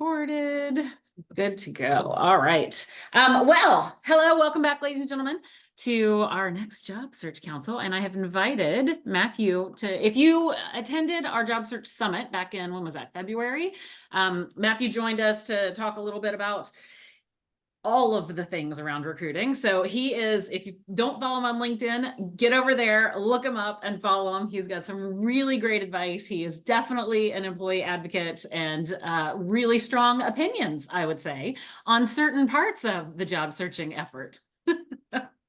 Recorded. Good to go. All right. Well, hello, welcome back, ladies and gentlemen, to our next job search council. And I have invited Matthew to, if you attended our job search summit back in, when was that, February? Matthew joined us to talk a little bit about all of the things around recruiting. So he is, if you don't follow him on LinkedIn, get over there, look him up and follow him. He's got some really great advice. He is definitely an employee advocate and really strong opinions, I would say, on certain parts of the job searching effort.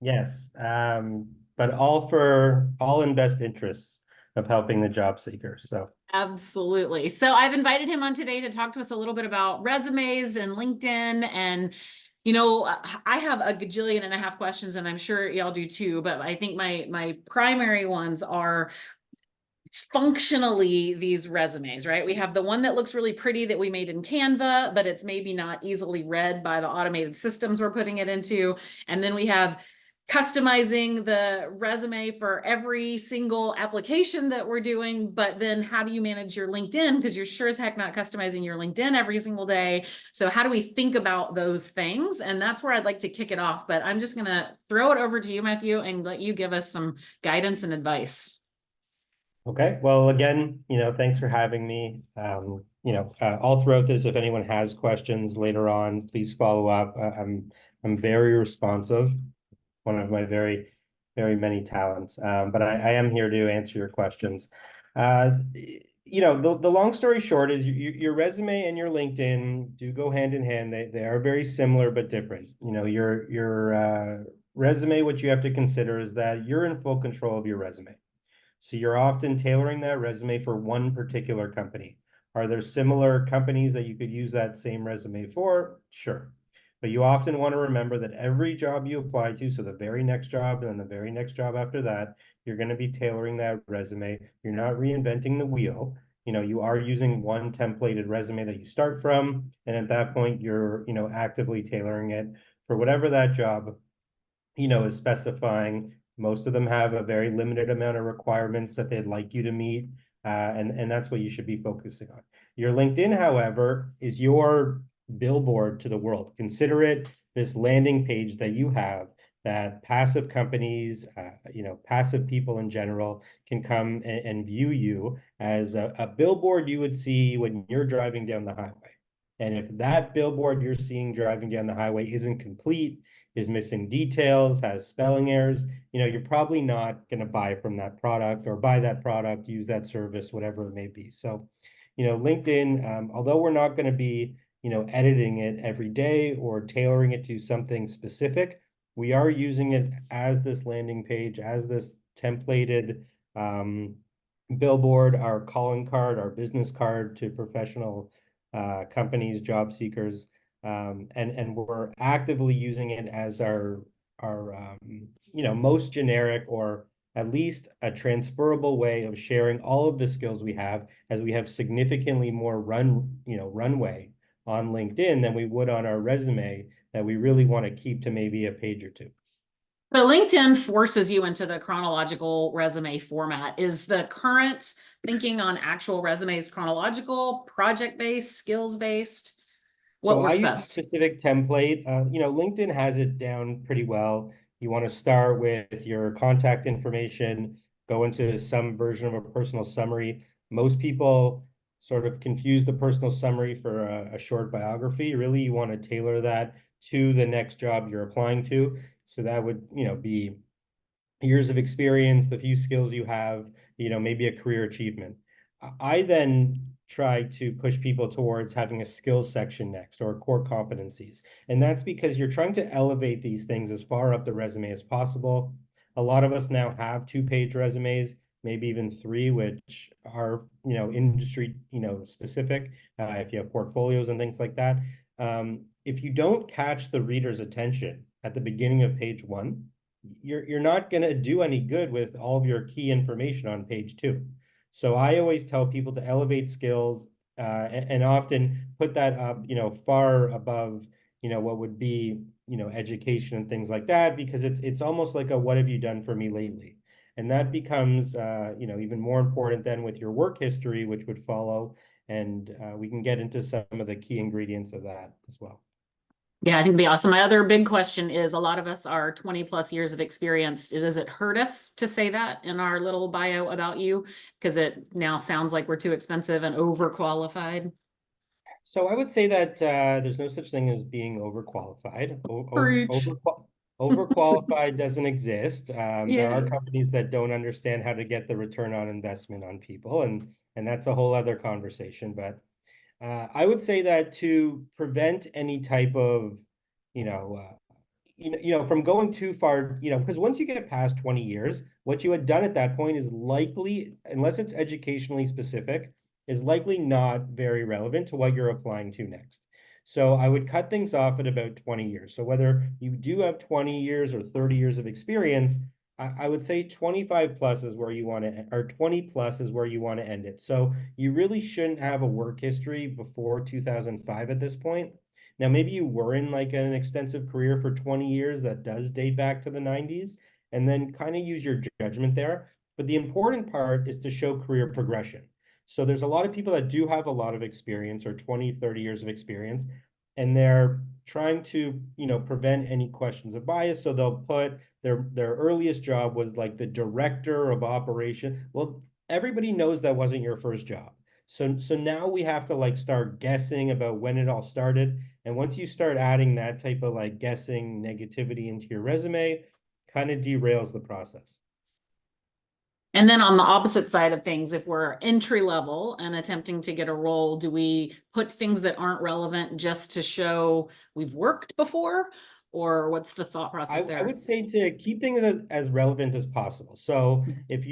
Yes, but all in best interests of helping the job seeker. So Absolutely. So I've invited him on today to talk to us a little bit about resumes and LinkedIn. And, you know, I have a gajillion and a half questions, and I'm sure y'all do too, but I think my primary ones are functionally these resumes, right? We have the one that looks really pretty that we made in Canva, but it's maybe not easily read by the automated systems we're putting it into. And then we have customizing the resume for every single application that we're doing. But then how do you manage your LinkedIn? Because you're sure as heck not customizing your LinkedIn every single day. So how do we think about those things? And that's where I'd like to kick it off. But I'm just going to throw it over to you, Matthew, and let you give us some guidance and advice. okay, well, again, thanks for having me. All throughout this, if anyone has questions later on, please follow up. I'm very responsive, one of my very, very many talents. But I am here to answer your questions. The long story short is your resume and your LinkedIn do go hand in hand. They are very similar but different. Your resume, what you have to consider is that you're in full control of your resume. So you're often tailoring that resume for one particular company. Are there similar companies that you could use that same resume for? Sure. But you often want to remember that every job you apply to, so the very next job and then the very next job after that, you're going to be tailoring that resume. You're not reinventing the wheel. You are using one templated resume that you start from. And at that point, you're, actively tailoring it for whatever that job, is specifying. Most of them have a very limited amount of requirements that they'd like you to meet, and that's what you should be focusing on. Your LinkedIn, however, is your billboard to the world. Consider it this landing page that you have that passive companies, passive people in general can come and view you as a billboard you would see when you're driving down the highway. And if that billboard you're seeing driving down the highway isn't complete, is missing details, has spelling errors, you're probably not going to buy from that product or buy that product, use that service, whatever it may be. So, LinkedIn, although we're not going to be, editing it every day or tailoring it to something specific, we are using it as this landing page, as this templated billboard, our calling card, our business card to professional companies, job seekers. And we're actively using it as our most generic or at least a transferable way of sharing all of the skills we have, as we have significantly more runway on LinkedIn than we would on our resume that we really want to keep to maybe a page or two. So LinkedIn forces you into the chronological resume format. Is the current thinking on actual resumes chronological, project-based, skills-based? What So I works use a best? specific template. LinkedIn has it down pretty well. You want to start with your contact information, go into some version of a personal summary. Most people sort of confuse the personal summary for a short biography. Really, you want to tailor that to the next job you're applying to. So that would, be years of experience, the few skills you have, maybe a career achievement. I then try to push people towards having a skills section next, or core competencies. And that's because you're trying to elevate these things as far up the resume as possible. A lot of us now have 2-page resumes, maybe even 3, which are, industry, specific, if you have portfolios and things like that. If you don't catch the reader's attention at the beginning of page 1, you're not going to do any good with all of your key information on page 2. So I always tell people to elevate skills and often put that up, far above, what would be, education and things like that, because it's almost like a what have you done for me lately? And that becomes, even more important than with your work history, which would follow. and we can get into some of the key ingredients of that as well. Yeah, I think it'd be awesome. My other big question is a lot of us are 20 plus years of experience. Does it hurt us to say that in our little bio about you? Because it now sounds like we're too expensive and overqualified. So I would say that there's no such thing as being overqualified. Preach. Overqualified doesn't exist. There are Yay. companies that don't understand how to get the return on investment on people, and that's a whole other conversation. But I would say that to prevent any type of, you know, from going too far, because once you get past 20 years, what you had done at that point is likely, unless it's educationally specific, is likely not very relevant to what you're applying to next. So I would cut things off at about 20 years. So whether you do have 20 years or 30 years of experience, I would say 25 plus is where you want to, or 20 plus is where you want to end it. So you really shouldn't have a work history before 2005 at this point. Now, maybe you were in like an extensive career for 20 years that does date back to the 90s, and then kind of use your judgment there. But the important part is to show career progression. So there's a lot of people that do have a lot of experience or 20, 30 years of experience, and they're trying to, prevent any questions of bias. So they'll put their earliest job was like the director of operation. Well, everybody knows that wasn't your first job. So now we have to like start guessing about when it all started. And once you start adding that type of like guessing negativity into your resume, kind of derails the process. And then on the opposite side of things, if we're entry level and attempting to get a role, do we put things that aren't relevant just to show we've worked before? Or what's the thought process I there? would say to keep things as relevant as possible. So if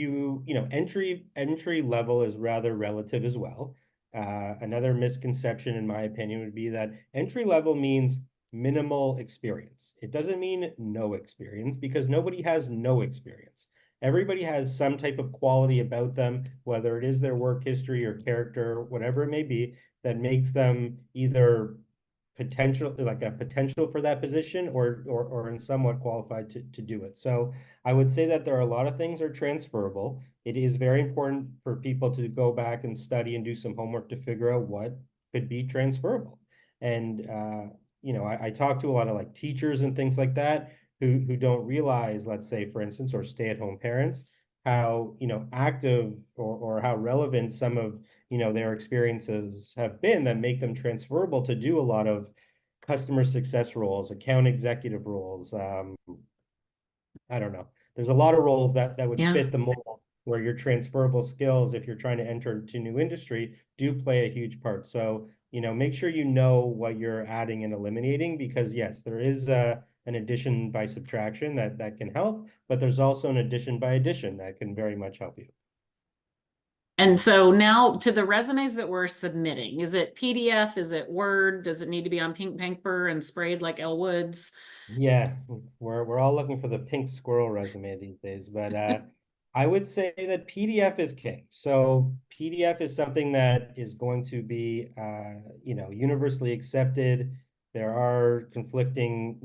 entry level is rather relative as well. Another misconception, in my opinion, would be that entry level means minimal experience. It doesn't mean no experience because nobody has no experience. Everybody has some type of quality about them, whether it is their work history or character, whatever it may be, that makes them either potential for that position or in somewhat qualified to do it. So I would say that there are a lot of things are transferable. It is very important for people to go back and study and do some homework to figure out what could be transferable. And I talk to a lot of like teachers and things like that who don't realize, let's say, for instance, or stay-at-home parents, how active or how relevant some of their experiences have been that make them transferable to do a lot of customer success roles, account executive roles. I don't know. There's a lot of roles that would Yeah. fit the mold where your transferable skills, if you're trying to enter into new industry, do play a huge part. So, make sure you know what you're adding and eliminating because yes, there is an addition by subtraction that can help, but there's also an addition by addition that can very much help you. And so now to the resumes that we're submitting, is it PDF? Is it Word? Does it need to be on pink paper and sprayed like Elle Woods? Yeah, we're all looking for the pink squirrel resume these days, but I would say that PDF is king. So PDF is something that is going to be universally accepted. There are conflicting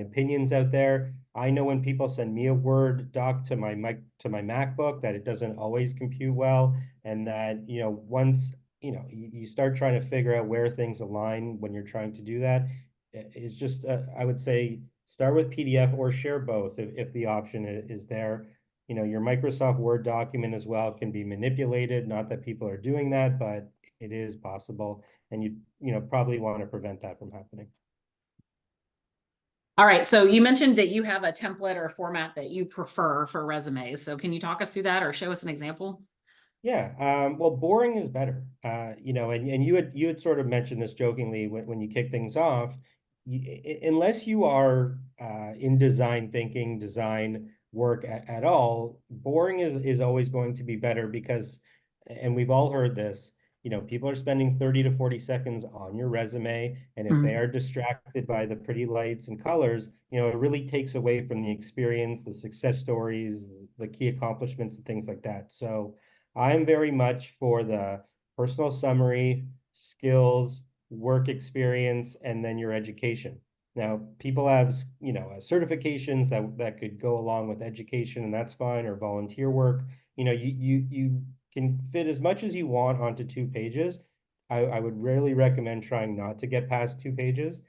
opinions out there. I know when people send me a Word doc to my MacBook that it doesn't always compute well, and that once you start trying to figure out where things align when you're trying to do that is just I would say start with PDF or share both if the option is there. Your Microsoft Word document as well can be manipulated. Not that people are doing that, but it is possible, and you probably want to prevent that from happening. All right. So you mentioned that you have a template or a format that you prefer for resumes. So can you talk us through that or show us an example? Yeah, well, boring is better. And you had sort of mentioned this jokingly when you kick things off. Unless you are in design thinking, design work at all, boring is always going to be better because, and we've all heard this, people are spending 30 to 40 seconds on your resume, and if they Mm. are distracted by the pretty lights and colors, it really takes away from the experience, the success stories, the key accomplishments, and things like that. So I'm very much for the personal summary, skills, work experience, and then your education. Now, people have, certifications that could go along with education, and that's fine, or volunteer work. You can fit as much as you want onto 2 pages. I would really recommend trying not to get past 2 pages.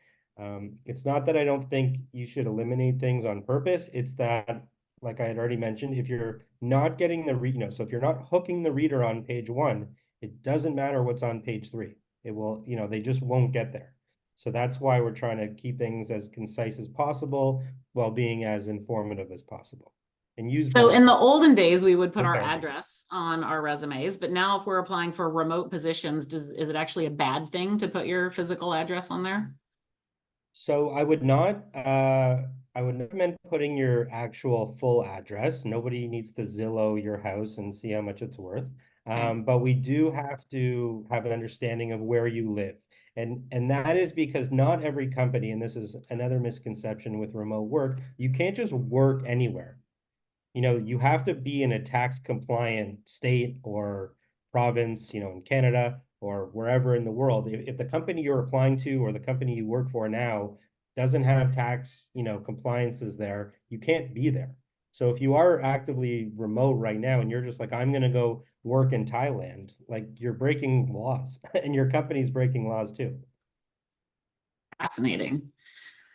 It's not that I don't think you should eliminate things on purpose. It's that, like I had already mentioned, if you're not getting the read, so if you're not hooking the reader on page 1, it doesn't matter what's on page 3. It will, they just won't get there. So that's why we're trying to keep things as concise as possible while being as informative as possible. And use So bullet in the points. olden days, we would put our Bookending. address on our resumes, but now if we're applying for remote positions, is it actually a bad thing to put your physical address on there? So I would not I would recommend putting your actual full address. Nobody needs to Zillow your house and see how much it's worth. Okay. But we do have to have an understanding of where you live. And that is because not every company, and this is another misconception with remote work, you can't just work anywhere. You have to be in a tax compliant state or province, in Canada or wherever in the world. If the company you're applying to or the company you work for now doesn't have tax, compliances there, you can't be there. So if you are actively remote right now and you're just like, I'm going to go work in Thailand, like you're breaking laws and your company's breaking laws too. Fascinating.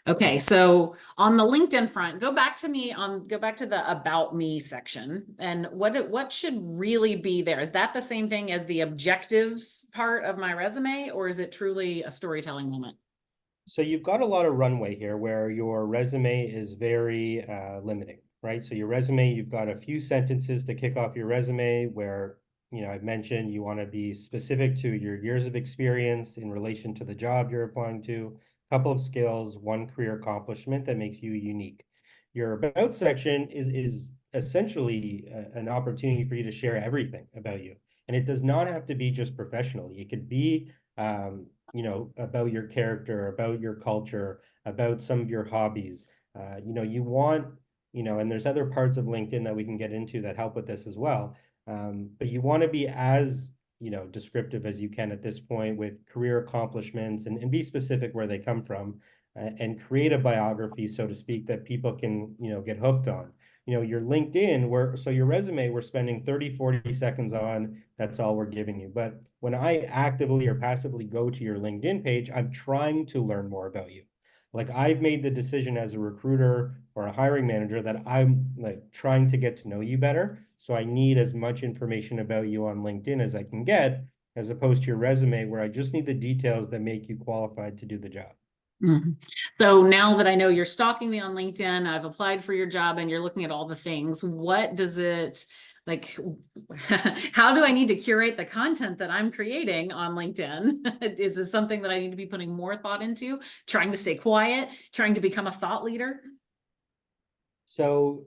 Okay, so on the LinkedIn front, go back to the about me section, and what should really be there? Is that the same thing as the objectives part of my resume, or is it truly a storytelling moment? So you've got a lot of runway here where your resume is very limiting, right? So your resume, you've got a few sentences to kick off your resume where, I've mentioned you want to be specific to your years of experience in relation to the job you're applying to, a couple of skills, one career accomplishment that makes you unique. Your about section is essentially an opportunity for you to share everything about you. And it does not have to be just professional. It could be about your character, about your culture, about some of your hobbies. You want, and there's other parts of LinkedIn that we can get into that help with this as well. But you want to be as, descriptive as you can at this point with career accomplishments and be specific where they come from and create a biography, so to speak, that people can, get hooked on. Your LinkedIn, so your resume, we're spending 30, 40 seconds on, that's all we're giving you. But when I actively or passively go to your LinkedIn page, I'm trying to learn more about you. Like I've made the decision as a recruiter or a hiring manager that I'm like trying to get to know you better. So I need as much information about you on LinkedIn as I can get, as opposed to your resume where I just need the details that make you qualified to do the job. Mhm. So now that I know you're stalking me on LinkedIn, I've applied for your job and you're looking at all the things, what does it like? How do I need to curate the content that I'm creating on LinkedIn? Is this something that I need to be putting more thought into, trying to stay quiet, trying to become a thought leader? So,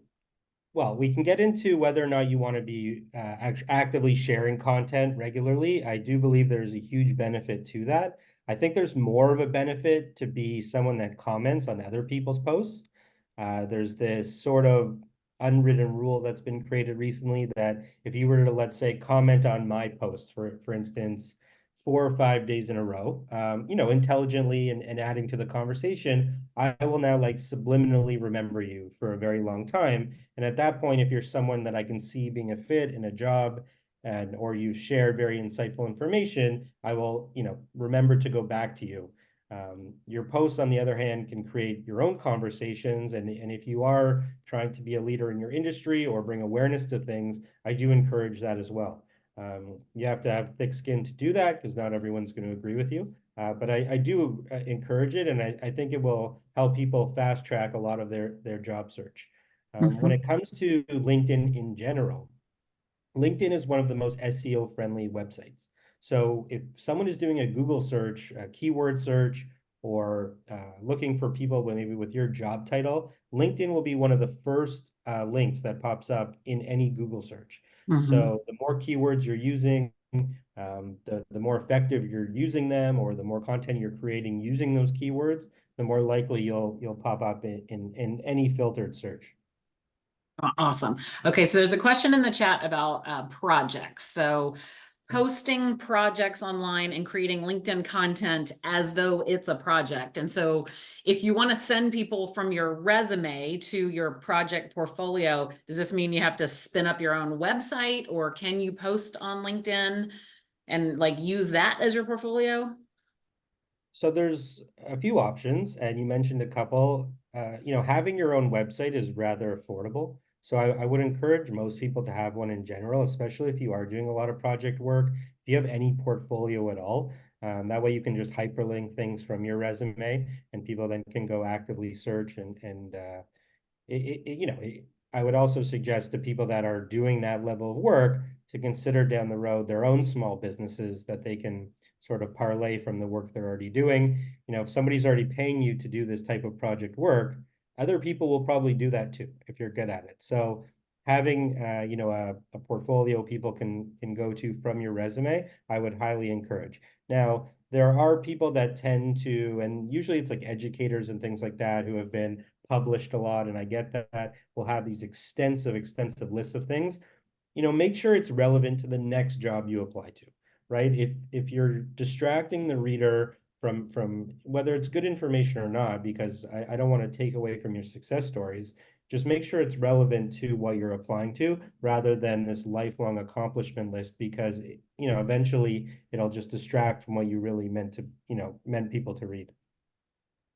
well, we can get into whether or not you want to be actively sharing content regularly. I do believe there's a huge benefit to that. I think there's more of a benefit to be someone that comments on other people's posts. There's this sort of unwritten rule that's been created recently that if you were to, let's say, comment on my post, for instance, 4 or 5 days in a row, intelligently and adding to the conversation, I will now like subliminally remember you for a very long time. And at that point, if you're someone that I can see being a fit in a job or you shared very insightful information, I will, remember to go back to you. Your posts, on the other hand, can create your own conversations. And if you are trying to be a leader in your industry or bring awareness to things, I do encourage that as well. You have to have thick skin to do that because not everyone's going to agree with you. But I do encourage it, and I think it will help people fast track a lot of their job search. When Mhm. it comes to LinkedIn in general, LinkedIn is one of the most SEO friendly websites. So if someone is doing a Google search, a keyword search, or looking for people maybe with your job title, LinkedIn will be one of the first links that pops up in any Google search. Mhm. So the more keywords you're using, the more effective you're using them, or the more content you're creating using those keywords, the more likely you'll pop up in any filtered search. Awesome. Okay, so there's a question in the chat about projects. So posting projects online and creating LinkedIn content as though it's a project. And so if you want to send people from your resume to your project portfolio, does this mean you have to spin up your own website, or can you post on LinkedIn and like use that as your portfolio? So there's a few options, and you mentioned a couple. Having your own website is rather affordable. So I would encourage most people to have one in general, especially if you are doing a lot of project work. If you have any portfolio at all, that way you can just hyperlink things from your resume, and people then can go actively search I would also suggest to people that are doing that level of work to consider down the road their own small businesses that they can sort of parlay from the work they're already doing. If somebody's already paying you to do this type of project work, other people will probably do that too if you're good at it. So having a portfolio people can go to from your resume, I would highly encourage. Now, there are people that tend to, and usually it's like educators and things like that who have been published a lot, and I get that will have these extensive lists of things. Make sure it's relevant to the next job you apply to, right? If you're distracting the reader from whether it's good information or not, because I don't want to take away from your success stories, just make sure it's relevant to what you're applying to rather than this lifelong accomplishment list, because eventually it'll just distract from what you really meant people to read.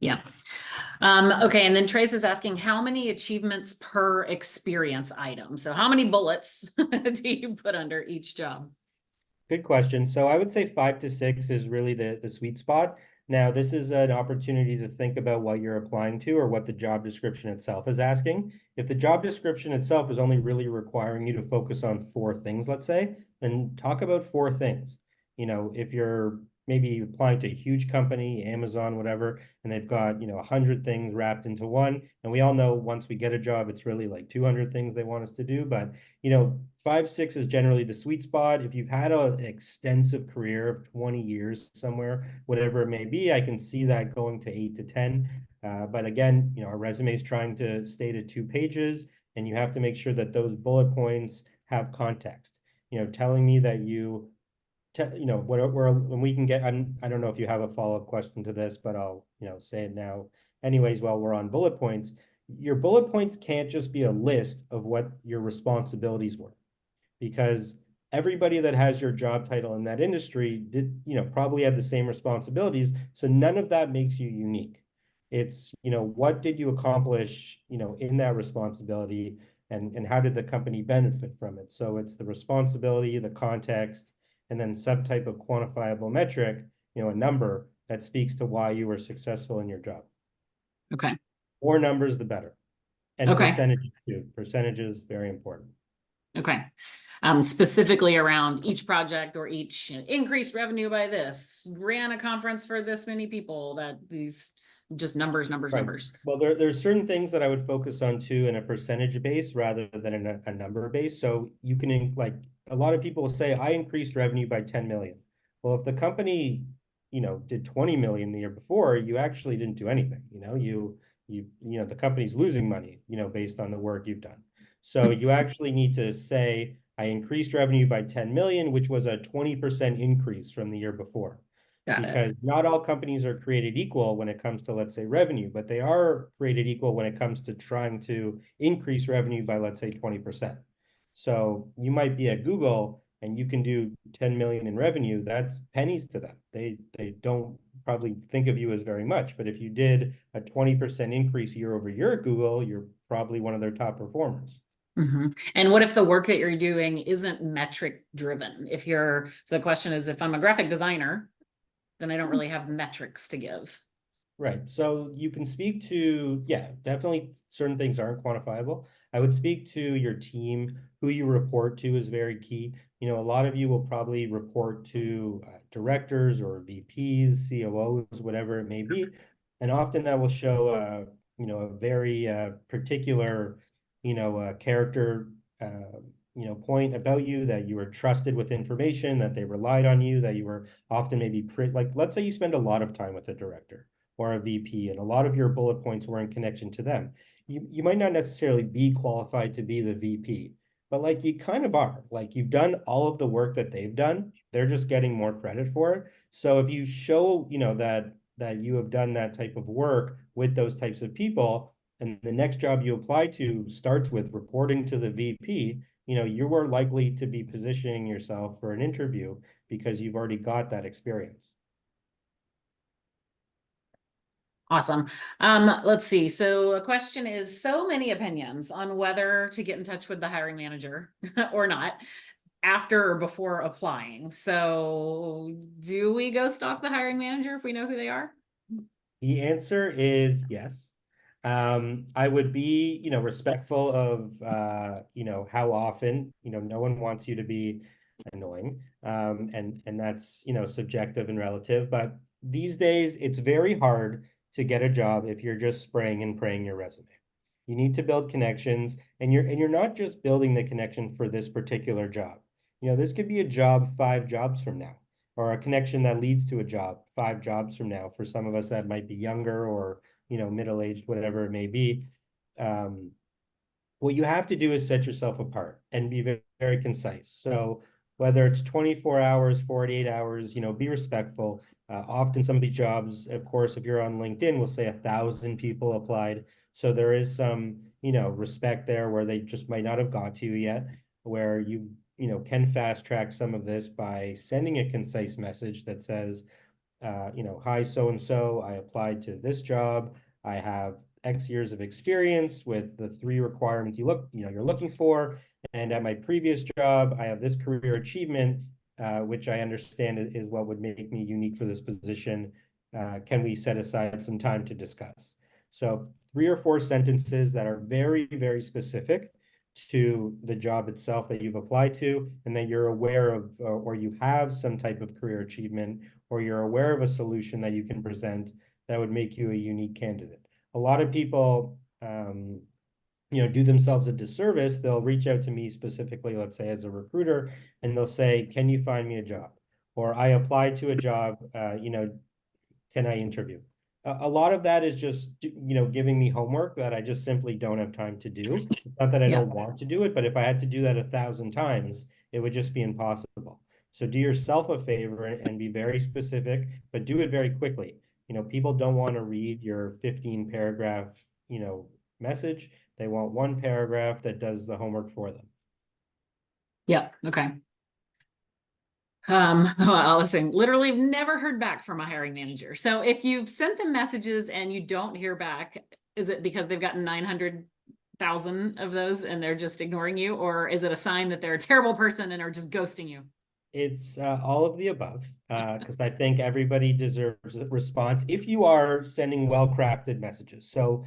Yeah. Okay. And then Trace is asking how many achievements per experience item? So how many bullets do you put under each job? Good question. So I would say 5 to 6 is really the sweet spot. Now, this is an opportunity to think about what you're applying to or what the job description itself is asking. If the job description itself is only really requiring you to focus on 4 things, let's say, then talk about 4 things. If you're maybe applying to a huge company, Amazon, whatever, and they've got, 100 things wrapped into one. And we all know once we get a job, it's really like 200 things they want us to do. But, 5, 6 is generally the sweet spot. If you've had an extensive career of 20 years somewhere, whatever it may be, I can see that going to 8 to 10. But again, our resume is trying to stay to 2 pages, and you have to make sure that those bullet points have context. Telling me that when we can get, I don't know if you have a follow-up question to this, but I'll, say it now. Anyways, while we're on bullet points, your bullet points can't just be a list of what your responsibilities were, because everybody that has your job title in that industry probably had the same responsibilities. So none of that makes you unique. It's, what did you accomplish, in that responsibility, and how did the company benefit from it? So it's the responsibility, the context, and then some type of quantifiable metric, a number that speaks to why you were successful in your job. Okay. More numbers, the better. And Okay. percentages too. Percentages, very important. Okay. Specifically around each project or each increased revenue by this, ran a conference for this many people, that these just numbers. Right. Well, there's certain things that I would focus on too in a percentage base rather than in a number base. So you can, like, a lot of people will say, I increased revenue by 10 million. Well, if the company, did 20 million the year before, you actually didn't do anything. The company's losing money, based on the work you've done. So you actually need to say, I increased revenue by 10 million, which was a 20% increase from the year before. Got it. Because not all companies are created equal when it comes to, let's say, revenue, but they are created equal when it comes to trying to increase revenue by, let's say, 20%. So you might be at Google and you can do 10 million in revenue. That's pennies to them. They don't probably think of you as very much, but if you did a 20% increase year over year at Google, you're probably one of their top performers. Mm-hmm. And what if the work that you're doing isn't metric driven? So the question is, if I'm a graphic designer, then I don't really have metrics to give. Right. So you can speak to, yeah, definitely certain things aren't quantifiable. I would speak to your team. Who you report to is very key. A lot of you will probably report to directors or VPs, COOs, whatever it may be. And often that will show, a very particular, character, point about you, that you were trusted with information, that they relied on you, that you were often maybe, like, let's say you spend a lot of time with a director or a VP, and a lot of your bullet points were in connection to them. You might not necessarily be qualified to be the VP, but like you kind of are. Like you've done all of the work that they've done. They're just getting more credit for it. So if you show, that you have done that type of work with those types of people, and the next job you apply to starts with reporting to the VP, you are likely to be positioning yourself for an interview because you've already got that experience. Awesome. Let's see. So a question is so many opinions on whether to get in touch with the hiring manager or not after or before applying. So do we go stalk the hiring manager if we know who they are? The answer is yes. I would be, respectful of, how often, no one wants you to be annoying. And that's, subjective and relative. But these days, it's very hard to get a job if you're just spraying and praying your resume. You need to build connections, and you're not just building the connection for this particular job. This could be a job 5 jobs from now, or a connection that leads to a job 5 jobs from now. For some of us that might be younger or middle-aged, whatever it may be. um, what you have to do is set yourself apart and be very, very concise. So whether it's 24 hours, 48 hours, be respectful. Often some of these jobs, of course, if you're on LinkedIn, will say 1,000 people applied. So there is some, respect there where they just might not have got to you yet, where can fast track some of this by sending a concise message that says, hi, so and so, I applied to this job. I have X years of experience with the 3 requirements you're looking for. And at my previous job, I have this career achievement, which I understand is what would make me unique for this position. Can we set aside some time to discuss? So 3 or 4 sentences that are very, very specific to the job itself that you've applied to, and that you're aware of, or you have some type of career achievement, or you're aware of a solution that you can present that would make you a unique candidate. A lot of people, do themselves a disservice. They'll reach out to me specifically, let's say as a recruiter, and they'll say, can you find me a job? Or I applied to a job, can I interview? A lot of that is just, giving me homework that I just simply don't have time to do. It's not that I Yeah. don't want to do it, but if I had to do that 1,000 times, it would just be impossible. So do yourself a favor and be very specific, but do it very quickly. People don't want to read your 15 paragraph, message. They want 1 paragraph that does the homework for them. Yeah. Okay. Well, listen, literally never heard back from a hiring manager. So if you've sent them messages and you don't hear back, is it because they've gotten 900,000 of those and they're just ignoring you? Or is it a sign that they're a terrible person and are just ghosting you? It's all of the above, because I think everybody deserves a response if you are sending well-crafted messages. So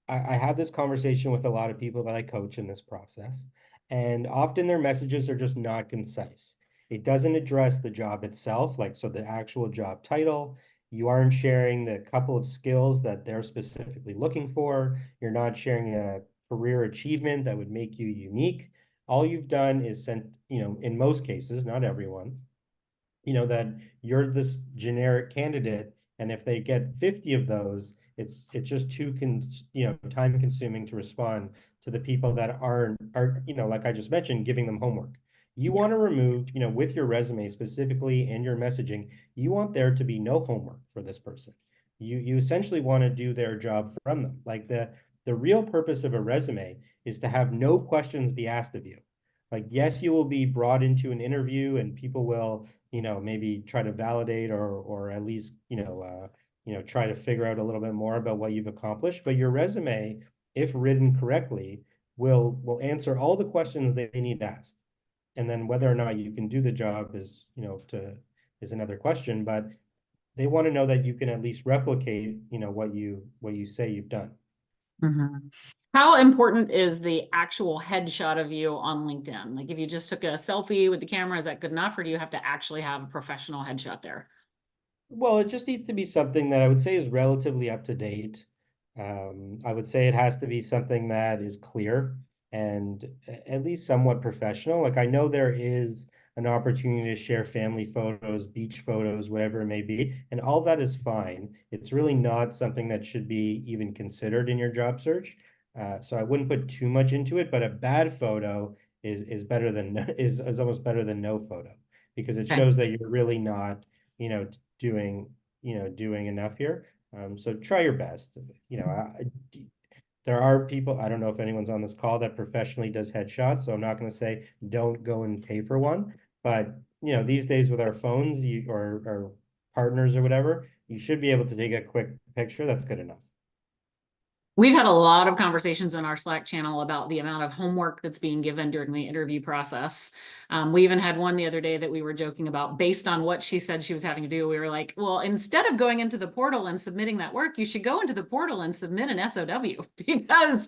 I have this conversation with a lot of people that I coach in this process, and often their messages are just not concise. It doesn't address the job itself, like so the actual job title. You aren't sharing the couple of skills that they're specifically looking for. You're not sharing a career achievement that would make you unique. All you've done is sent, in most cases, not everyone, that you're this generic candidate, and if they get 50 of those, it's just too time consuming to respond to the people that are like I just mentioned, giving them homework. You Yeah. want to remove, with your resume specifically and your messaging, you want there to be no homework for this person. You essentially want to do their job from them. Like the real purpose of a resume is to have no questions be asked of you. Like, yes, you will be brought into an interview and people will, maybe try to validate or at least, try to figure out a little bit more about what you've accomplished. But your resume, if written correctly, will answer all the questions they need asked. And then whether or not you can do the job is another question. But they want to know that you can at least replicate, what you say you've done. Mhm. How important is the actual headshot of you on LinkedIn? Like if you just took a selfie with the camera, is that good enough, or do you have to actually have a professional headshot there? Well, it just needs to be something that I would say is relatively up to date. I would say it has to be something that is clear and at least somewhat professional. Like I know there is an opportunity to share family photos, beach photos, whatever it may be, and all that is fine. It's really not something that should be even considered in your job search. So I wouldn't put too much into it, but a bad photo is better than is almost better than no photo, because it Okay. shows that you're really not, doing, doing enough here. So try your best. There are people, I don't know if anyone's on this call that professionally does headshots, so I'm not going to say don't go and pay for one. But these days with our phones, or partners or whatever, you should be able to take a quick picture. That's good enough. We've had a lot of conversations in our Slack channel about the amount of homework that's being given during the interview process. We even had one the other day that we were joking about based on what she said she was having to do. We were like, well, instead of going into the portal and submitting that work, you should go into the portal and submit an SOW because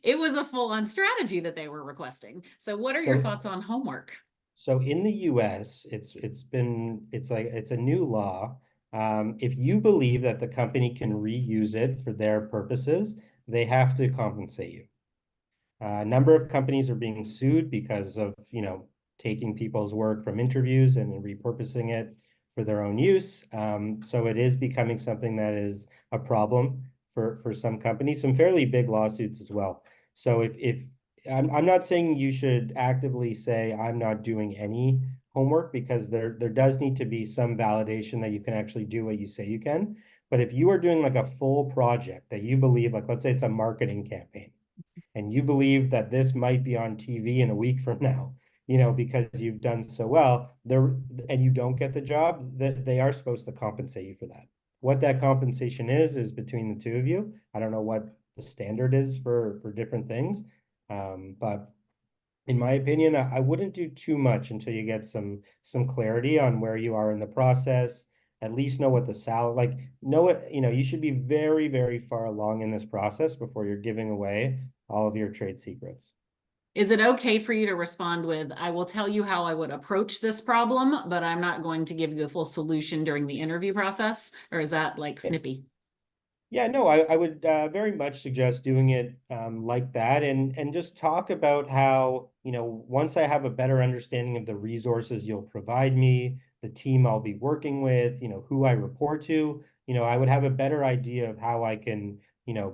it was a full-on strategy that they were requesting. So what are your So thoughts on homework? So in the US, it's a new law. If you believe that the company can reuse it for their purposes, they have to compensate you. A number of companies are being sued because of, taking people's work from interviews and repurposing it for their own use. So it is becoming something that is a problem for some companies, some fairly big lawsuits as well. So if I'm not saying you should actively say I'm not doing any homework, because there does need to be some validation that you can actually do what you say you can. But if you are doing like a full project that you believe, like let's say it's a marketing campaign, and you believe that this might be on TV in a week from now, because you've done so well there, and you don't get the job, that they are supposed to compensate you for that. What that compensation is between the two of you. I don't know what the standard is for different things. But in my opinion, I wouldn't do too much until you get some clarity on where you are in the process. At least know what the salary, like, know it, you should be very, very far along in this process before you're giving away all of your trade secrets. Is it okay for you to respond with, I will tell you how I would approach this problem, but I'm not going to give you the full solution during the interview process? Or is that like snippy? Yeah, no, I would very much suggest doing it like that, and just talk about how, once I have a better understanding of the resources you'll provide me, the team I'll be working with, who I report to, I would have a better idea of how I can,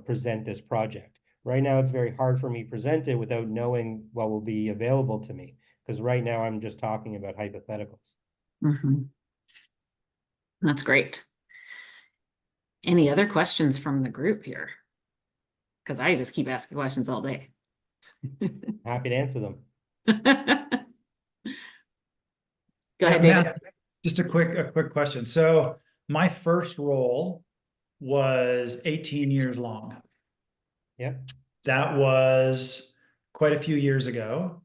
present this project. Right now, it's very hard for me to present it without knowing what will be available to me, because right now I'm just talking about hypotheticals. Mhm. That's great. Any other questions from the group here? Because I just keep asking questions all day. Happy to answer them. Go Yeah, ahead, David. Matt, just a quick question. So my first role was 18 years long. Yeah. That was quite a few years ago,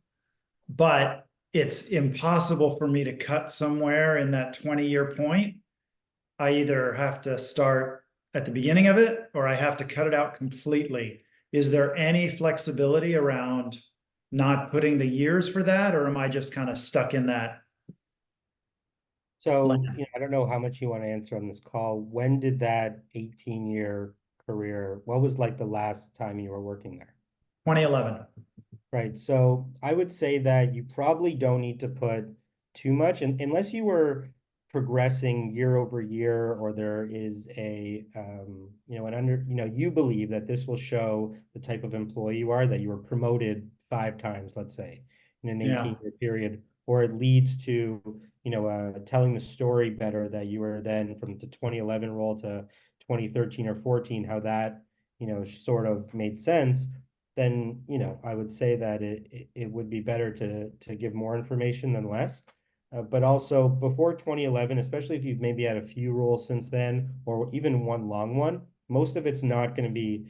but it's impossible for me to cut somewhere in that 20-year point. I either have to start at the beginning of it or I have to cut it out completely. Is there any flexibility around not putting the years for that, or am I just kind of stuck in that? So, I don't know how much you want to answer on this call. When did that 18-year career, what was like the last time you were working there? 2011. Right. So I would say that you probably don't need to put too much, and unless you were progressing year over year, or there is you believe that this will show the type of employee you are, that you were promoted 5 times, let's say, in an Yeah. 18-year period, or it leads to, telling the story better, that you were then from the 2011 role to 2013 or 14, how that, sort of made sense. Then, I would say that it would be better to give more information than less. But also before 2011, especially if you've maybe had a few roles since then, or even one long one, most of it's not going to be,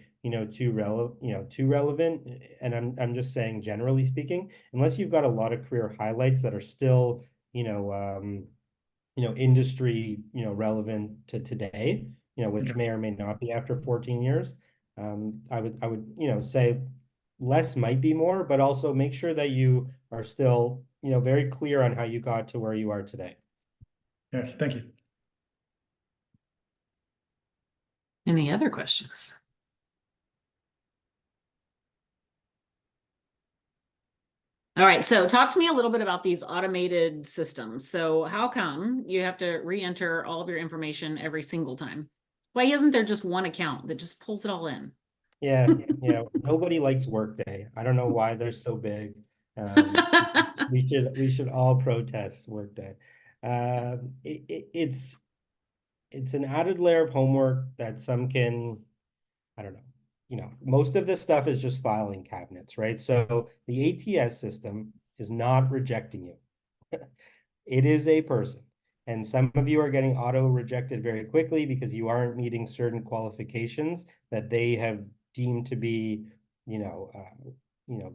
too relevant. And I'm just saying, generally speaking, unless you've got a lot of career highlights that are still, industry, relevant to today, which Okay. may or may not be after 14 years. I would, say less might be more, but also make sure that you are still, very clear on how you got to where you are today. Yeah, thank you. Any other questions? All right, so talk to me a little bit about these automated systems. So how come you have to re-enter all of your information every single time? Why isn't there just one account that just pulls it all in? Yeah, nobody likes Workday. I don't know why they're so big. We should all protest Workday. It's an added layer of homework that some can, I don't know. Most of this stuff is just filing cabinets, right? So the ATS system is not rejecting you. It is a person. And some of you are getting auto rejected very quickly because you aren't meeting certain qualifications that they have deemed to be,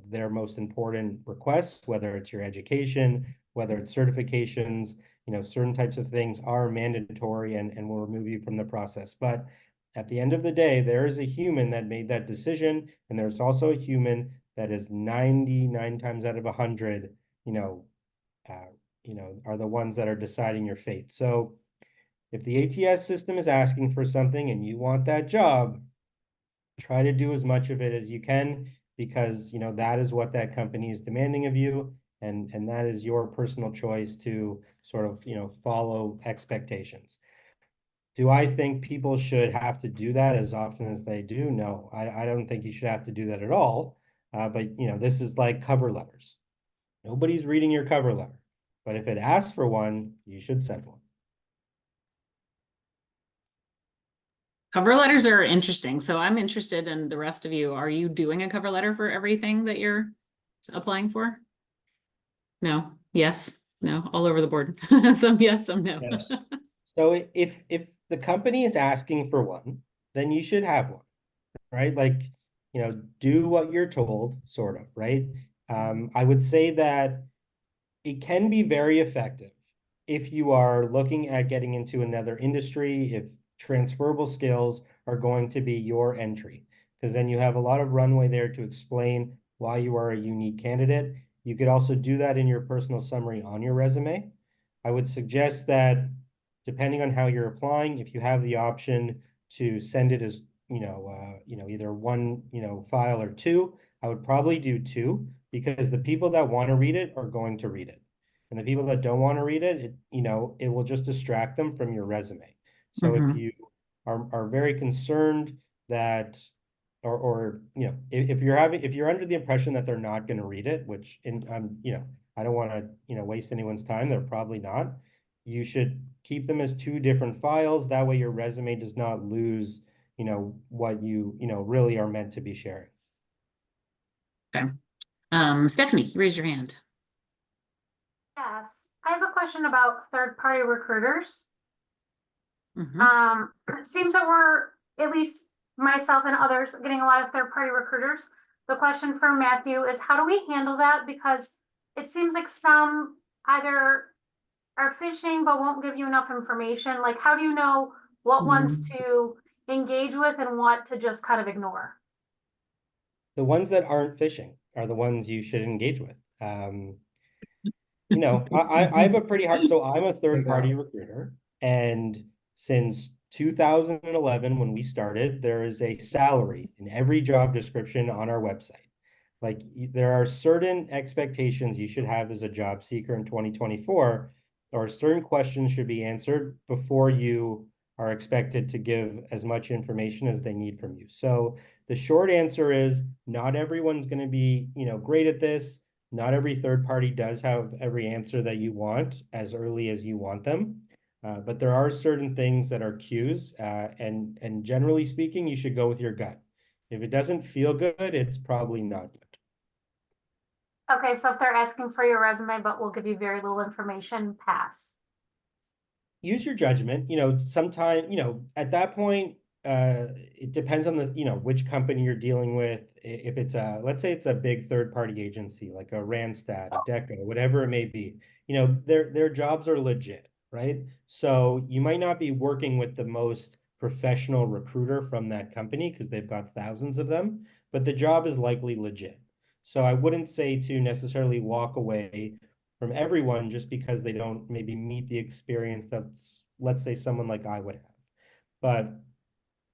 their most important requests, whether it's your education, whether it's certifications, certain types of things are mandatory and will remove you from the process. But at the end of the day, there is a human that made that decision, and there's also a human that is 99 times out of 100, are the ones that are deciding your fate. So if the ATS system is asking for something and you want that job, try to do as much of it as you can, because that is what that company is demanding of you, and that is your personal choice to sort of follow expectations. Do I think people should have to do that as often as they do? No, I don't think you should have to do that at all. But this is like cover letters. Nobody's reading your cover letter, but if it asks for one, you should send one. Cover letters are interesting. So I'm interested in the rest of you. Are you doing a cover letter for everything that you're applying for? No, yes, no, all over the board. Some yes, some no. Yes. So if the company is asking for one, then you should have one, right? Like, do what you're told, sort of, right? I would say that it can be very effective if you are looking at getting into another industry, if transferable skills are going to be your entry, because then you have a lot of runway there to explain why you are a unique candidate. You could also do that in your personal summary on your resume. I would suggest that depending on how you're applying, if you have the option to send it as, either one, file or two, I would probably do two, because the people that want to read it are going to read it. And the people that don't want to read it, it will just distract them from your resume. So if you are very concerned that, or if you're under the impression that they're not going to read it, which I don't want to, waste anyone's time. They're probably not. You should keep them as two different files. That way your resume does not lose, what you, really are meant to be sharing. Okay. Stephanie, you raise your hand. Yes, I have a question about third-party recruiters. Mhm. It seems that we're, at least myself and others, getting a lot of third-party recruiters. The question for Matthew is, how do we handle that? Because it seems like some either are phishing but won't give you enough information. Like, how do you know what ones to engage with and what to just kind of ignore? The ones that aren't phishing are the ones you should engage with. I have a pretty hard, so I'm a third-party recruiter, and since 2011, when we started, there is a salary in every job description on our website. Like, there are certain expectations you should have as a job seeker in 2024, or certain questions should be answered before you are expected to give as much information as they need from you. So the short answer is not everyone's going to be, great at this. Not every third party does have every answer that you want as early as you want them. But there are certain things that are cues, and generally speaking, you should go with your gut. If it doesn't feel good, it's probably not good. Okay, so if they're asking for your resume but will give you very little information, pass. Use your judgment. Sometime, at that point, it depends on the, which company you're dealing with. If it's let's say it's a big third-party agency like a Randstad, a Deco, whatever it may be, their jobs are legit, right? So you might not be working with the most professional recruiter from that company because they've got thousands of them, but the job is likely legit. So I wouldn't say to necessarily walk away from everyone just because they don't maybe meet the experience that's, let's say, someone like I would have. But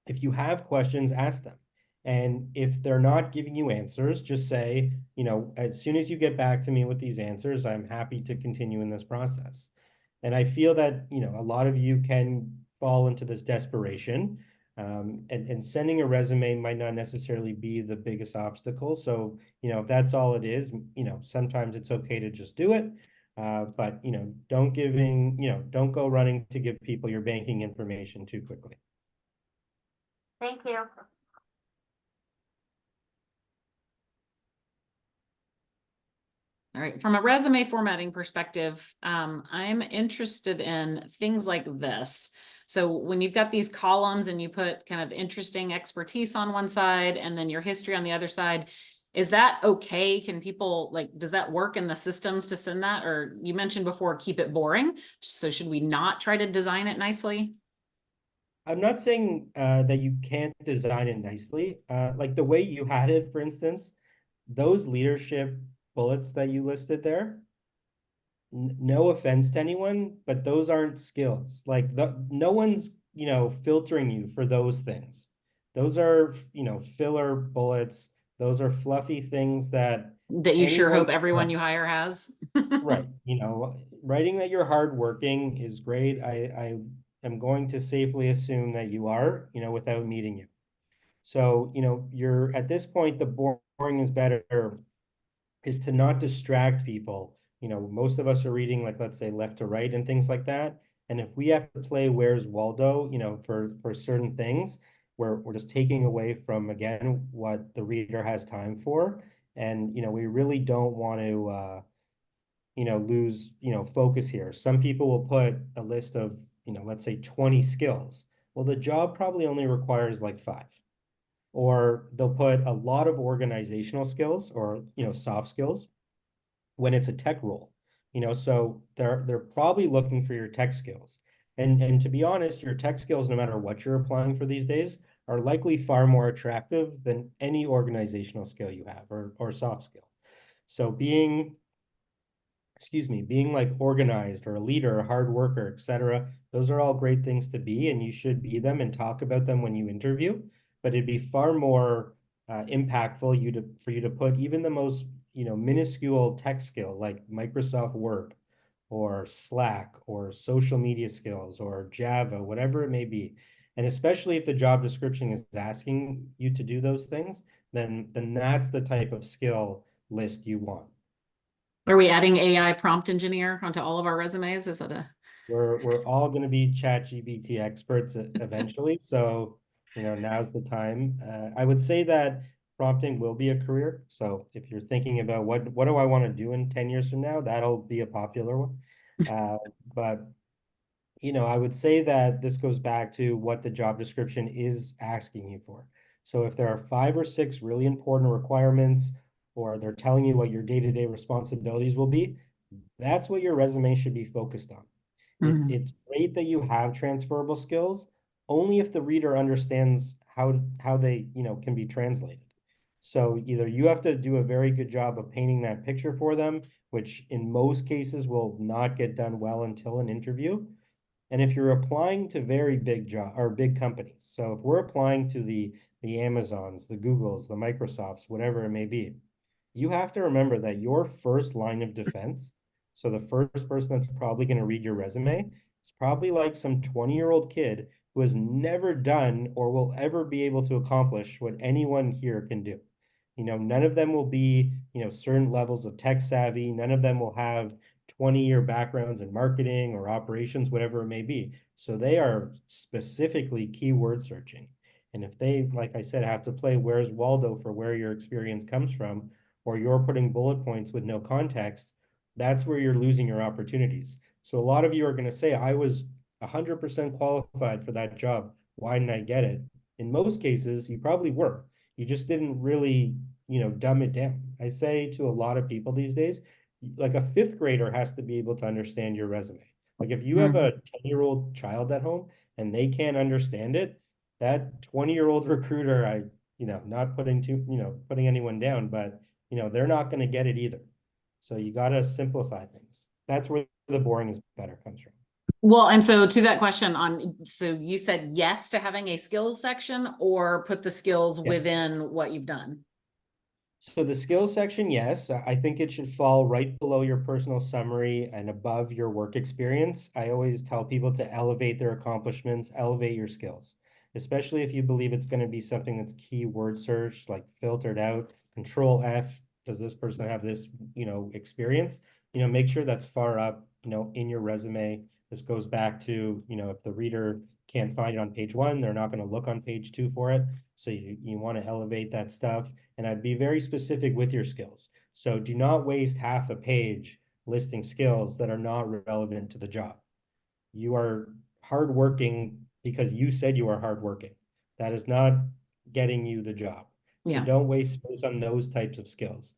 if you have questions, ask them. And if they're not giving you answers, just say, as soon as you get back to me with these answers, I'm happy to continue in this process. And I feel that, a lot of you can fall into this desperation. And sending a resume might not necessarily be the biggest obstacle. So, if that's all it is, sometimes it's okay to just do it. But, don't go running to give people your banking information too quickly. Thank you. All right, from a resume formatting perspective, I'm interested in things like this. So when you've got these columns and you put kind of interesting expertise on one side and then your history on the other side, is that okay? Can people does that work in the systems to send that? Or you mentioned before, keep it boring. So should we not try to design it nicely? I'm not saying that you can't design it nicely. Like the way you had it, for instance, those leadership bullets that you listed there, no offense to anyone, but those aren't skills. Like no one's, filtering you for those things. Those are, filler bullets. Those are fluffy things that That you sure hope anyone, everyone you hire has? right, writing that you're hardworking is great. I am going to safely assume that you are, without meeting you. So, you're at this point, the boring is better is to not distract people. Most of us are reading, like, let's say left to right and things like that. And if we have to play Where's Waldo, for certain things, we're just taking away from, again, what the reader has time for. And, we really don't want to, lose, focus here. Some people will put a list of, let's say 20 skills. Well, the job probably only requires like 5. Or they'll put a lot of organizational skills or, soft skills when it's a tech role. So they're probably looking for your tech skills. And to be honest, your tech skills, no matter what you're applying for these days, are likely far more attractive than any organizational skill you have or soft skill. So being like organized or a leader, a hard worker, etc. Those are all great things to be, and you should be them and talk about them when you interview. But it'd be far more impactful for you to put even the most minuscule tech skill like Microsoft Word or Slack or social media skills or Java, whatever it may be. And especially if the job description is asking you to do those things, then that's the type of skill list you want. Are we adding AI prompt engineer onto all of our resumes? Is that a We're all going to be ChatGPT experts eventually, so now's the time. I would say that prompting will be a career. So if you're thinking about what do I want to do in 10 years from now, that'll be a popular one. But I would say that this goes back to what the job description is asking you for. So if there are 5 or 6 really important requirements, or they're telling you what your day-to-day responsibilities will be, that's what your resume should be focused on. It's great that you have transferable skills, only if the reader understands how they, can be translated. So either you have to do a very good job of painting that picture for them, which in most cases will not get done well until an interview. And if you're applying to very big job or big companies, so if we're applying to the Amazons, the Googles, the Microsofts, whatever it may be, you have to remember that your first line of defense, so the first person that's probably going to read your resume, is probably like some 20-year-old kid who has never done or will ever be able to accomplish what anyone here can do. None of them will be, certain levels of tech savvy. None of them will have 20-year backgrounds in marketing or operations, whatever it may be. So they are specifically keyword searching. And if they, like I said, have to play Where's Waldo for where your experience comes from, or you're putting bullet points with no context, that's where you're losing your opportunities. So a lot of you are going to say, I was 100% qualified for that job. Why didn't I get it? In most cases, you probably were. You just didn't really, dumb it down. I say to a lot of people these days, like a 5th grader has to be able to understand your resume. Like if you have a 10-year-old child at home and they can't understand it, that 20-year-old recruiter, not putting putting anyone down, but they're not going to get it either. So you got to simplify things. That's where the boring is better comes from. Well, and so to that question so you said yes to having a skills section or put the skills within what you've done? So the skills section, yes, I think it should fall right below your personal summary and above your work experience. I always tell people to elevate their accomplishments, elevate your skills. especially if you believe it's going to be something that's keyword search, like filtered out. Control F, does this person have this, experience? Make sure that's far up, in your resume. This goes back to, if the reader can't find it on page 1, they're not going to look on page 2 for it. So you want to elevate that stuff. And I'd be very specific with your skills. So do not waste half a page listing skills that are not relevant to the job. You are hardworking because you said you are hardworking. That is not getting you the job. So Yeah. don't waste space on those types of skills.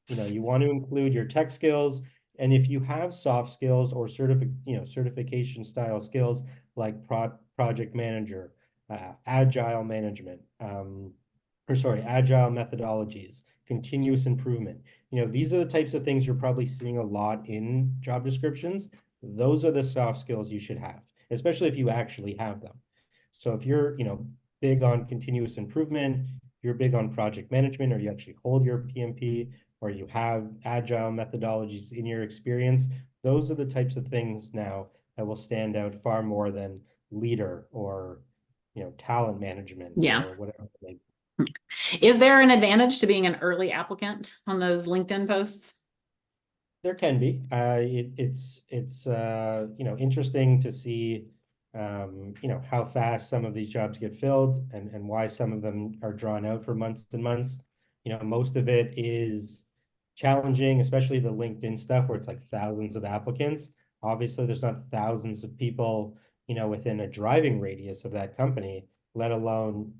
You want to include your tech skills, and if you have soft skills or certification style skills like project manager, agile management, agile methodologies, continuous improvement. These are the types of things you're probably seeing a lot in job descriptions. Those are the soft skills you should have, especially if you actually have them. So if you're, big on continuous improvement, you're big on project management, or you actually hold your PMP, or you have agile methodologies in your experience, those are the types of things now that will stand out far more than leader or, talent management Yeah. or whatever. Is there an advantage to being an early applicant on those LinkedIn posts? There can be. It's interesting to see how fast some of these jobs get filled and why some of them are drawn out for months and months. Most of it is challenging, especially the LinkedIn stuff where it's like thousands of applicants. Obviously, there's not thousands of people, within a driving radius of that company, let alone,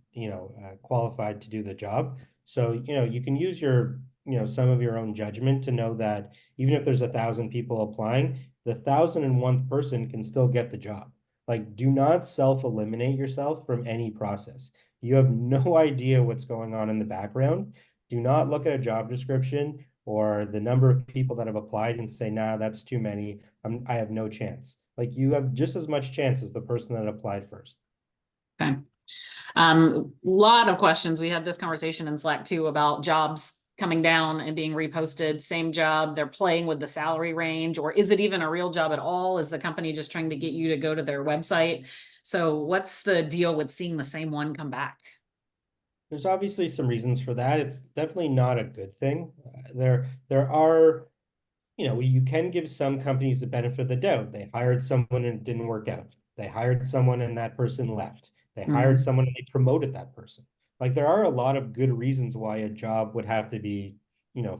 qualified to do the job. So, you can use your, some of your own judgment to know that even if there's 1,000 people applying, the 1,001th person can still get the job. Like, do not self-eliminate yourself from any process. You have no idea what's going on in the background. Do not look at a job description or the number of people that have applied and say, nah, that's too many. I have no chance. Like, you have just as much chance as the person that applied first. Okay. Lot of questions. We had this conversation in Slack too about jobs coming down and being reposted. Same job, they're playing with the salary range, or is it even a real job at all? Is the company just trying to get you to go to their website? So what's the deal with seeing the same one come back? There's obviously some reasons for that. It's definitely not a good thing. There are, you can give some companies the benefit of the doubt. They hired someone and it didn't work out. They hired someone and that person left. They hired someone and they promoted that person. Like, there are a lot of good reasons why a job would have to be,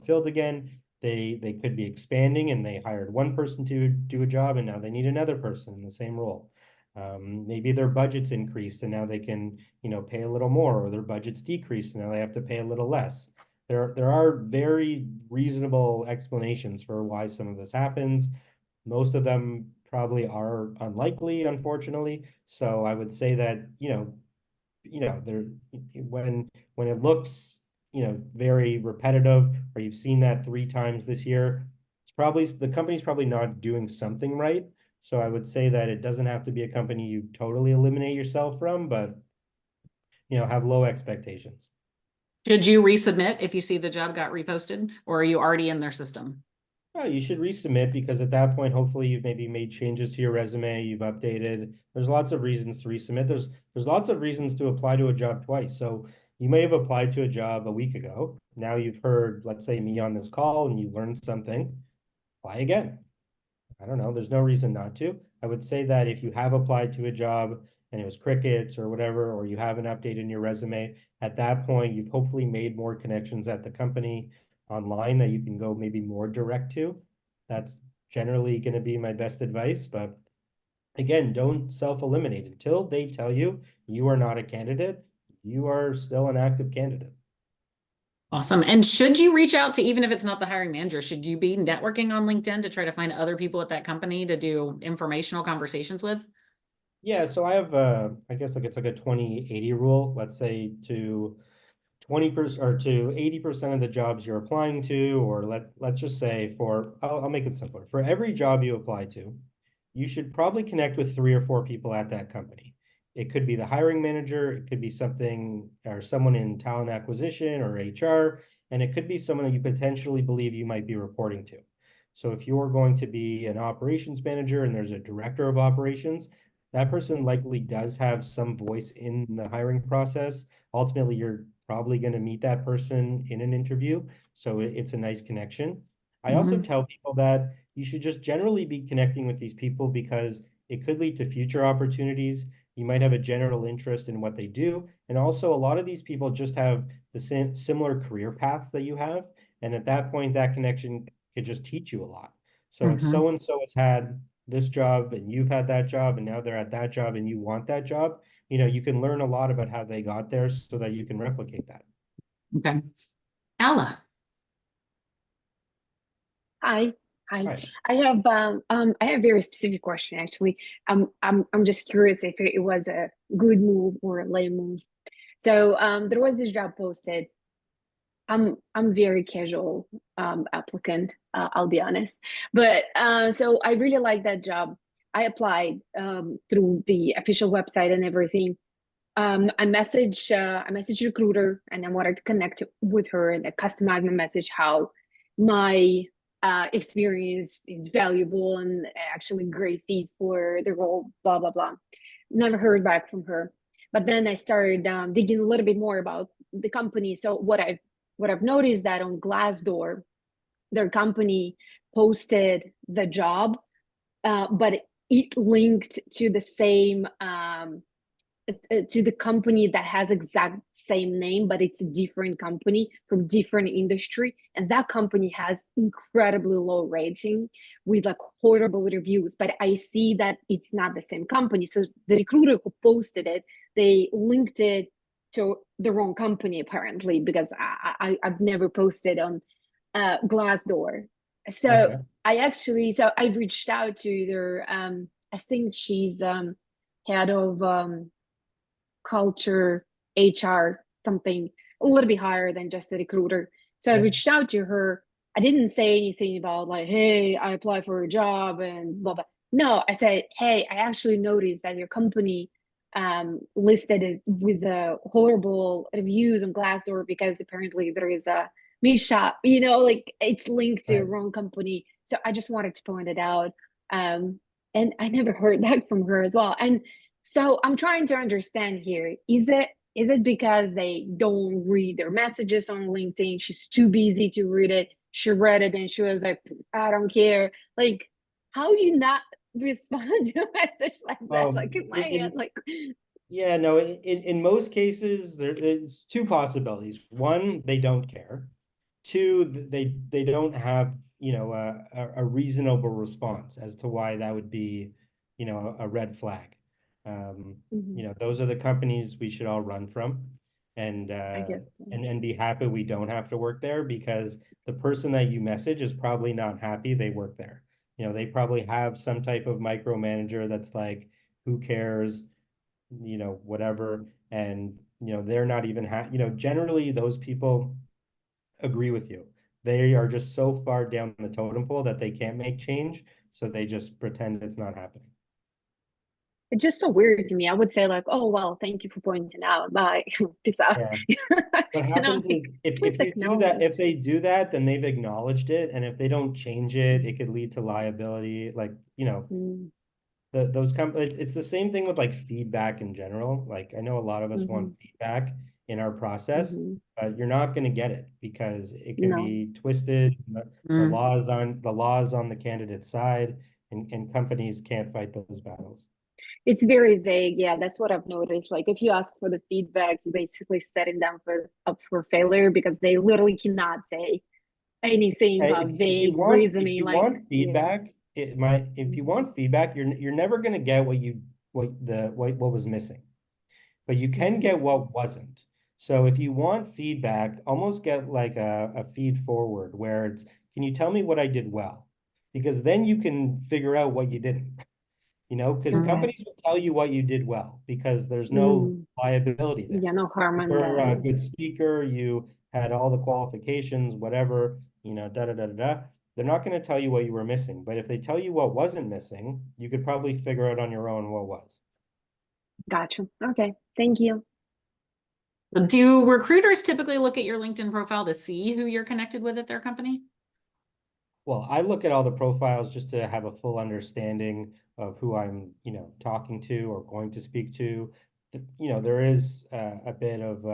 filled again. They could be expanding and they hired one person to do a job and now they need another person in the same role. Maybe their budget's increased and now they can, pay a little more, or their budget's decreased and now they have to pay a little less. There are very reasonable explanations for why some of this happens. Most of them probably are unlikely, unfortunately. So I would say that, there, when it looks, very repetitive, or you've seen that 3 times this year, it's probably, the company's probably not doing something right. So I would say that it doesn't have to be a company you totally eliminate yourself from, but, have low expectations. Should you resubmit if you see the job got reposted, or are you already in their system? Oh, you should resubmit, because at that point, hopefully you've maybe made changes to your resume, you've updated. There's lots of reasons to resubmit. There's lots of reasons to apply to a job twice. So you may have applied to a job a week ago. Now you've heard, let's say, me on this call and you learned something. Apply again. I don't know. There's no reason not to. I would say that if you have applied to a job and it was crickets or whatever, or you haven't updated your resume, at that point, you've hopefully made more connections at the company online that you can go maybe more direct to. That's generally going to be my best advice. But again, don't self-eliminate until they tell you you are not a candidate. You are still an active candidate. Awesome. And should you reach out to, even if it's not the hiring manager, should you be networking on LinkedIn to try to find other people at that company to do informational conversations with? Yeah, so I have I guess like it's like a 20-80 rule. Let's say to 20% or to 80% of the jobs you're applying to, or let's just say for, I'll make it simpler. For every job you apply to, you should probably connect with 3 or 4 people at that company. It could be the hiring manager, it could be something or someone in talent acquisition or HR, and it could be someone that you potentially believe you might be reporting to. So if you're going to be an operations manager and there's a director of operations, that person likely does have some voice in the hiring process. Ultimately, you're probably going to meet that person in an interview, so it's a nice connection. I also Mhm. tell people that you should just generally be connecting with these people because it could lead to future opportunities. You might have a general interest in what they do. And also, a lot of these people just have the same similar career paths that you have. And at that point, that connection could just teach you a lot. So if Mhm. so-and-so has had this job and you've had that job and now they're at that job and you want that job, you can learn a lot about how they got there so that you can replicate that. Okay. Ella. Hi. Hi. Right. I have a very specific question actually. I'm just curious if it was a good move or a lame move. So there was this job posted. I'm very casual applicant, I'll be honest. But so I really like that job. I applied through the official website and everything. I messaged recruiter and I wanted to connect with her and I customized my message how my experience is valuable and actually great fit for the role, blah blah blah. Never heard back from her. But then I started digging a little bit more about the company. So what I've noticed that on Glassdoor, their company posted the job, but it linked to the same to the company that has exact same name, but it's a different company from different industry, and that company has incredibly low rating with like horrible reviews. But I see that it's not the same company, so the recruiter who posted it, they linked it to the wrong company apparently, because I've never posted on Glassdoor. So Okay. I reached out to their I think she's head of culture, HR, something a little bit higher than just a recruiter. So I Yeah. reached out to her. I didn't say anything about like, hey, I applied for a job and blah blah. No, I said, hey, I actually noticed that your company listed it with horrible reviews on Glassdoor because apparently there is a meat shop, like it's linked to a Right. wrong company. So I just wanted to point it out. And I never heard back from her as well. And so I'm trying to understand here. Is it because they don't read their messages on LinkedIn? She's too busy to read it. She read it and she was like, I don't care. Like, how do you not respond to a message like that? Like in my head, like Yeah, no, in most cases, there's two possibilities. One, they don't care. Two, they don't have, a reasonable response as to why that would be, a red flag. Those are the companies we should all run from and I guess. and be happy we don't have to work there, because the person that you message is probably not happy they work there. They probably have some type of micromanager that's like, who cares? Whatever. And, they're not even generally those people agree with you. They are just so far down the totem pole that they can't make change. So they just pretend it's not happening. It's just so weird to me. I would say like, oh well, thank you for pointing out. Bye. Peace out. Yeah. What And I'm happens like, is if please you do that, if acknowledge. they do that, then they've acknowledged it. And if they don't change it, it could lead to liability. Like, Mm, it's the same thing with like feedback in general. Like I know a lot of us want mhm, feedback in our process, mhm. but you're not going to get it because it can No. be twisted. The Mm. law is on the candidate's side, and companies can't fight those battles. It's very vague. Yeah, that's what I've noticed. Like if you ask for the feedback, you're basically setting them up for failure because they literally cannot say anything Hey, but if you vague want reasoning. Like, yeah. if you want feedback, you're never going to get what was missing, but you can Mhm. get what wasn't. So if you want feedback, almost get like a feed forward where it's, can you tell me what I did well? Because then you can figure out what you didn't, because Okay. companies will tell you what you did well because there's no Mm. liability there. Yeah, no harm You in were that. a Yeah. good speaker, you had all the qualifications, whatever, da da da da da. They're not going to tell you what you were missing, but if they tell you what wasn't missing, you could probably figure out on your own what was. Gotcha. Okay. Thank you. Do recruiters typically look at your LinkedIn profile to see who you're connected with at their company? Well, I look at all the profiles just to have a full understanding of who I'm, talking to or going to speak to. There is a bit of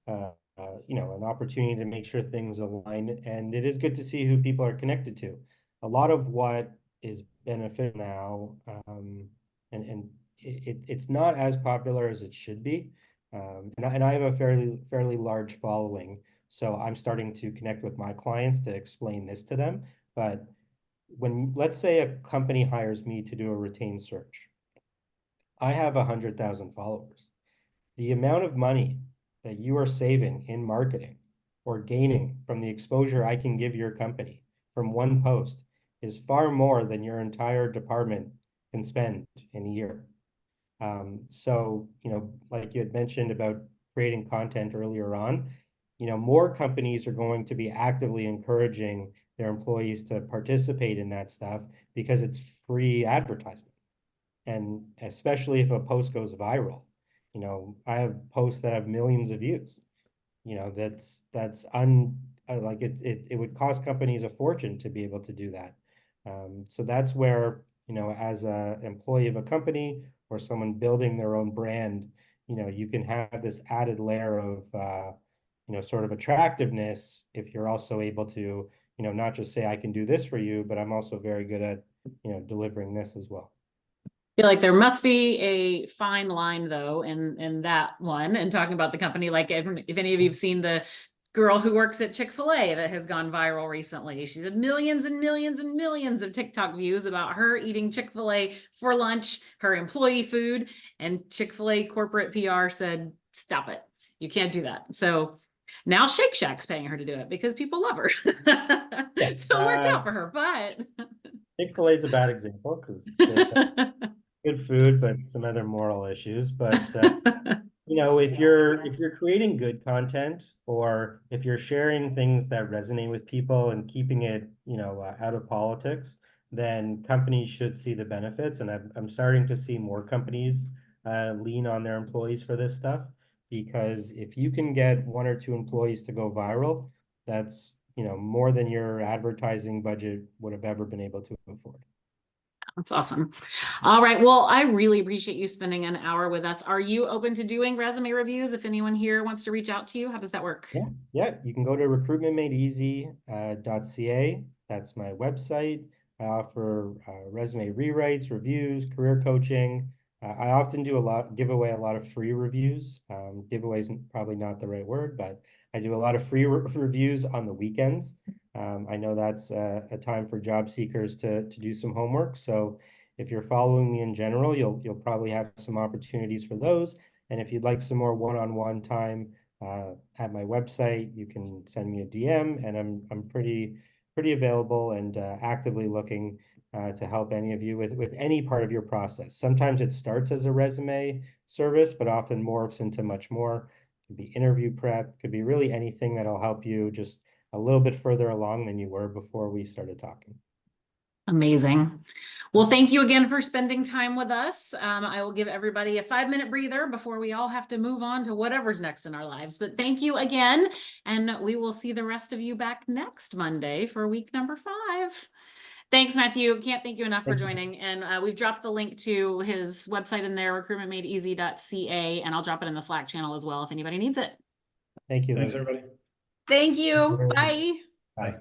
an opportunity to make sure things align, and it is good to see who people are connected to. A lot of what is benefit now, and it's not as popular as it should be. And I have a fairly large following, so I'm starting to connect with my clients to explain this to them. But when, let's say a company hires me to do a retained search, I have 100,000 followers. The amount of money that you are saving in marketing or gaining from the exposure I can give your company from one post is far more than your entire department can spend in a year. So, like you had mentioned about creating content earlier on, more companies are going to be actively encouraging their employees to participate in that stuff because it's free advertisement. And especially if a post goes viral, I have posts that have millions of views. Like it would cost companies a fortune to be able to do that. So that's where, as a employee of a company or someone building their own brand, you can have this added layer of, sort of attractiveness if you're also able to, not just say I can do this for you, but I'm also very good at, delivering this as well. Feel like there must be a fine line though in that one, and talking about the company, like if any of you have seen the girl who works at Chick-fil-A that has gone viral recently. She's had millions and millions and millions of TikTok views about her eating Chick-fil-A for lunch, her employee food, and Chick-fil-A corporate PR said, stop it. You can't do that. So now Shake Shack's paying her to do it because people love her. Yeah, so it worked out for her, but Chick-fil-A is a bad example because good food, but some other moral issues. But if you're creating good content, or if you're sharing things that resonate with people and keeping it, out of politics, then companies should see the benefits. And I'm starting to see more companies lean on their employees for this stuff, because if you can get 1 or 2 employees to go viral, that's, more than your advertising budget would have ever been able to afford. That's awesome. All right. Well, I really appreciate you spending an hour with us. Are you open to doing resume reviews if anyone here wants to reach out to you? How does that work? Yeah. You can go to recruitmentmadeeasy.ca. That's my website. I offer resume rewrites, reviews, career coaching. I often give away a lot of free reviews. Giveaway is probably not the right word, but I do a lot of free reviews on the weekends. I know that's a time for job seekers to do some homework. So if you're following me in general, you'll probably have some opportunities for those. And if you'd like some more one-on-one time at my website, you can send me a DM, and I'm pretty available and actively looking to help any of you with any part of your process. Sometimes it starts as a resume service, but often morphs into much more. It could be interview prep, could be really anything that'll help you just a little bit further along than you were before we started talking. Amazing. Well, thank you again for spending time with us. I will give everybody a 5-minute breather before we all have to move on to whatever's next in our lives. But thank you again. And we will see the rest of you back next Monday for week number 5. Thanks, Matthew. Can't thank you enough for joining. And we've dropped the link to his website in there, recruitmentmadeeasy.ca, and I'll drop it in the Slack channel as well if anybody needs it. Thank you. Thanks, everybody. Thank you. Bye. Bye.